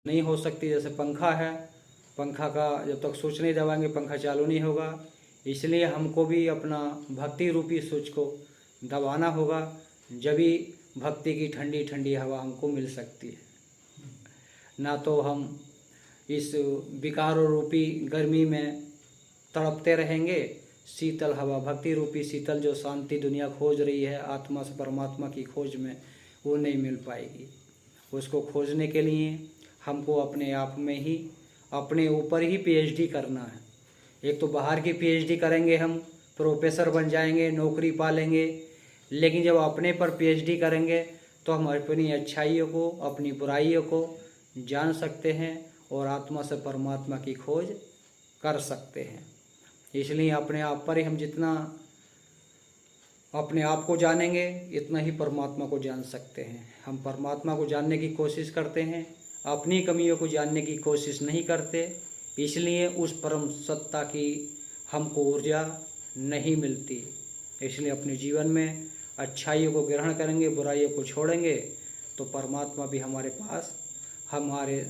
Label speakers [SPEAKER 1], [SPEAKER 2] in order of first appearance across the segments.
[SPEAKER 1] नहीं हो सकती। जैसे पंखा है, पंखा का जब तक स्विच नहीं दबाएंगे पंखा चालू नहीं होगा। इसलिए हमको भी अपना भक्ति रूपी स्विच को दबाना होगा, जब भी भक्ति की ठंडी ठंडी हवा हमको मिल सकती है। ना तो हम इस विकारों रूपी गर्मी में तड़पते रहेंगे। शीतल हवा, भक्ति रूपी शीतल जो शांति दुनिया खोज रही है आत्मा से परमात्मा की खोज में, वो नहीं मिल पाएगी। उसको खोजने के लिए हमको अपने आप में ही, अपने ऊपर ही पीएचडी करना है। एक तो बाहर की पीएचडी करेंगे, हम प्रोफेसर बन जाएंगे, नौकरी पा लेंगे। लेकिन जब अपने पर पीएचडी करेंगे तो हम अपनी अच्छाइयों को, अपनी बुराइयों को जान सकते हैं और आत्मा से परमात्मा की खोज कर सकते हैं। इसलिए अपने आप पर ही हम जितना अपने आप को जानेंगे इतना ही परमात्मा को जान सकते हैं। हम परमात्मा को जानने की कोशिश करते हैं, अपनी कमियों को जानने की कोशिश नहीं करते। इसलिए उस परम सत्ता की हमको ऊर्जा नहीं मिलती। इसलिए अपने जीवन में अच्छाइयों को ग्रहण करेंगे, बुराइयों को छोड़ेंगे तो परमात्मा भी हमारे पास, हमारे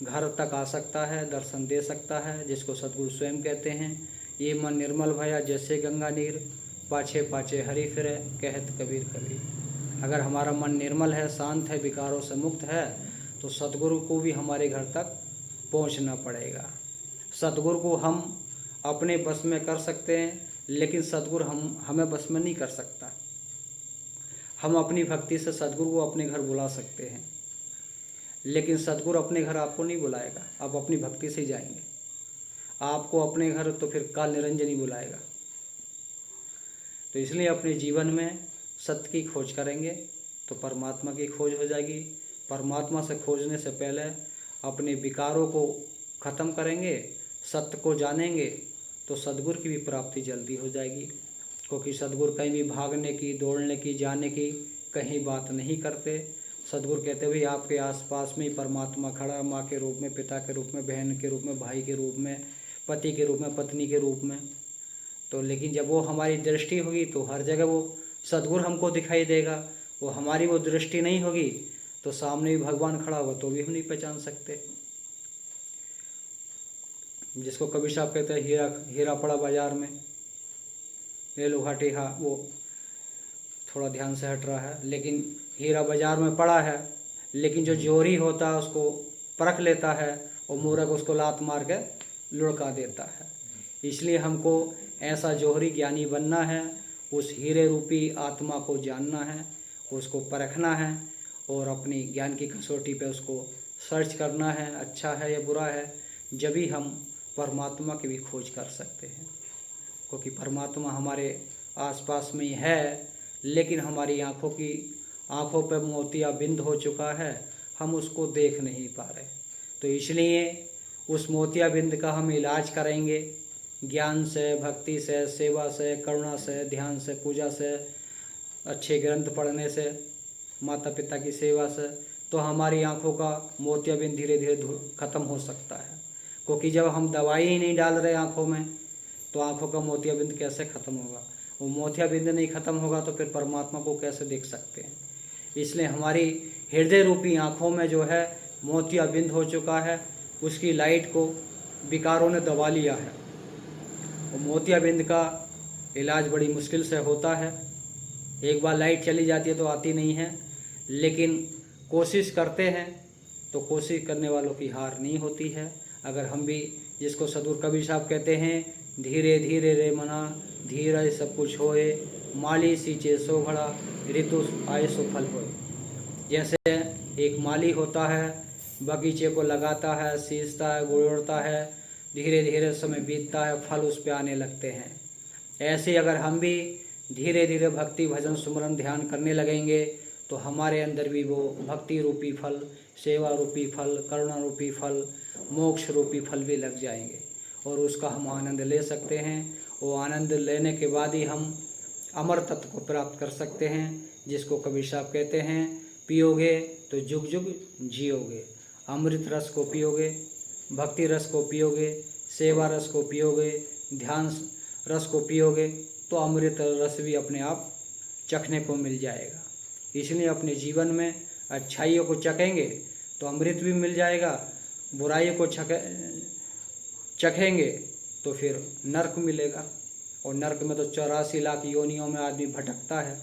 [SPEAKER 1] घर तक आ सकता है, दर्शन दे सकता है। जिसको सद्गुरु स्वयं कहते हैं, ये मन निर्मल भया जैसे गंगा नीर, पाछे पाछे हरि फिरे कहत कबीर कबीर। अगर हमारा मन निर्मल है, शांत है, विकारों से मुक्त है, तो सद्गुरु को भी हमारे घर तक पहुंचना पड़ेगा। सद्गुरु को हम अपने बस में कर सकते हैं, लेकिन सद्गुरु हमें बस में नहीं कर सकता। हम अपनी भक्ति से सद्गुरु को अपने घर बुला सकते हैं, लेकिन सद्गुरु अपने घर आपको नहीं बुलाएगा। आप अपनी भक्ति से ही जाएंगे। आपको अपने घर तो फिर काल निरंजन ही बुलाएगा। तो इसलिए अपने जीवन में सत्य की खोज करेंगे तो परमात्मा की खोज हो जाएगी। परमात्मा से खोजने से पहले अपने विकारों को ख़त्म करेंगे, सत्य को जानेंगे तो सद्गुरु की भी प्राप्ति जल्दी हो जाएगी। क्योंकि सद्गुरु कहीं भी भागने की, दौड़ने की, जाने की कहीं बात नहीं करते। सद्गुरु कहते हुए आपके आसपास में ही परमात्मा खड़ा, माँ के रूप में, पिता के रूप में, बहन के रूप में, भाई के रूप में, पति के रूप में, पत्नी के रूप में। तो लेकिन जब वो हमारी दृष्टि होगी तो हर जगह वो सद्गुरु हमको दिखाई देगा। वो हमारी वो दृष्टि नहीं होगी तो सामने भी भगवान खड़ा होगा तो भी हम नहीं पहचान सकते। जिसको कबीर साहब कहते हैं हीरा हीरा पड़ा बाजार में, ले लो घाटी। हाँ, वो थोड़ा ध्यान से हट रहा है, लेकिन हीरा बाजार में पड़ा है, लेकिन जो जोहरी होता है उसको परख लेता है और मूर्ख उसको लात मार के लुढ़का देता है। इसलिए हमको ऐसा जोहरी ज्ञानी बनना है, उस हीरे रूपी आत्मा को जानना है, उसको परखना है और अपनी ज्ञान की कसौटी पे उसको सर्च करना है, अच्छा है या बुरा है। जब भी हम परमात्मा की भी खोज कर सकते हैं। क्योंकि परमात्मा हमारे आसपास में ही है, लेकिन हमारी आँखों पे मोतिया बिंद हो चुका है, हम उसको देख नहीं पा रहे। तो इसलिए उस मोतिया बिंद का हम इलाज करेंगे ज्ञान से, भक्ति से, सेवा से, करुणा से, ध्यान से, पूजा से, अच्छे ग्रंथ पढ़ने से, माता पिता की सेवा से। तो हमारी आँखों का मोतिया बिंद धीरे धीरे ख़त्म हो सकता है। क्योंकि जब हम दवाई ही नहीं डाल रहे आँखों में तो आँखों का मोतिया बिंद कैसे ख़त्म होगा। वो मोतिया बिंद नहीं ख़त्म होगा तो फिर परमात्मा को कैसे देख सकते हैं। इसलिए हमारी हृदय रूपी आँखों में जो है मोतिया बिंद हो चुका है, उसकी लाइट को विकारों ने दबा लिया है। और मोतिया बिंद का इलाज बड़ी मुश्किल से होता है। एक बार लाइट चली जाती है तो आती नहीं है, लेकिन कोशिश करते हैं तो कोशिश करने वालों की हार नहीं होती है। अगर हम भी, जिसको सद्गुरु कबीर साहब कहते हैं, धीरे धीरे रे मना धीरे सब कुछ होए, माली सींचे सो घड़ा ऋतु आए सो फल होए। जैसे एक माली होता है, बगीचे को लगाता है, सींचता है, गोड़ता है, धीरे धीरे समय बीतता है, फल उस पे आने लगते हैं। ऐसे अगर हम भी धीरे धीरे भक्ति, भजन, सुमरन, ध्यान करने लगेंगे तो हमारे अंदर भी वो भक्ति रूपी फल, सेवा रूपी फल, करुणा रूपी फल, मोक्ष रूपी फल भी लग जाएंगे और उसका हम आनंद ले सकते हैं। वो आनंद लेने के बाद ही हम अमर तत्व को प्राप्त कर सकते हैं। जिसको कबीर साहब कहते हैं, पियोगे तो जुग जुग जियोगे। अमृत रस को पियोगे, भक्ति रस को पियोगे, सेवा रस को पियोगे, ध्यान रस को पियोगे तो अमृत रस भी अपने आप चखने को मिल जाएगा। इसलिए अपने जीवन में अच्छाइयों को चखेंगे तो अमृत भी मिल जाएगा, बुराई को चखेंगे तो फिर नरक मिलेगा। और नरक में तो 84 लाख योनियों में आदमी भटकता है,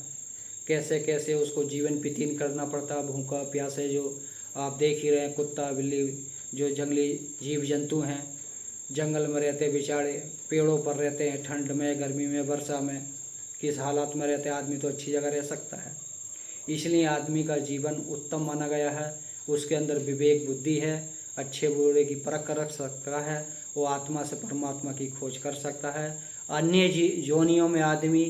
[SPEAKER 1] कैसे कैसे उसको जीवन व्यतीत करना पड़ता है। भूखा प्यासे जो आप देख ही रहे हैं, कुत्ता बिल्ली जो जंगली जीव जंतु हैं, जंगल में रहते बेचारे, पेड़ों पर रहते हैं, ठंड में, गर्मी में, वर्षा में, किस हालात में रहते हैं। आदमी तो अच्छी जगह रह सकता है। इसलिए आदमी का जीवन उत्तम माना गया है। उसके अंदर विवेक बुद्धि है, अच्छे बुरे की परख कर सकता है, वो आत्मा से परमात्मा की खोज कर सकता है। अन्य योनियों में आदमी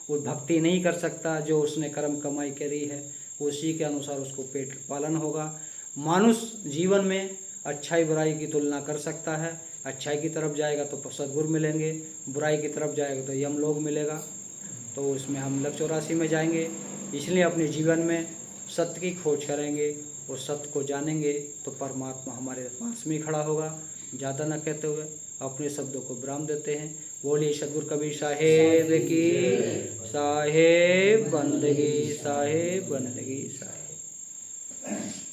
[SPEAKER 1] वो भक्ति नहीं कर सकता, जो उसने कर्म कमाई करी है उसी के अनुसार उसको पेट पालन होगा। मनुष्य जीवन में अच्छाई बुराई की तुलना कर सकता है। अच्छाई की तरफ जाएगा तो सद्गुरु मिलेंगे, बुराई की तरफ जाएगा तो यमलोक मिलेगा। तो उसमें हम लक्ष्य 84 में जाएंगे। इसलिए अपने जीवन में सत्य की खोज करेंगे और सत्य को जानेंगे तो परमात्मा हमारे पास में खड़ा होगा। ज़्यादा न कहते हुए अपने शब्दों को विराम देते हैं। बोलिए सद्गुरु कबीर साहेब की, साहेब बंदगी, साहेब बंदगी, साहेब।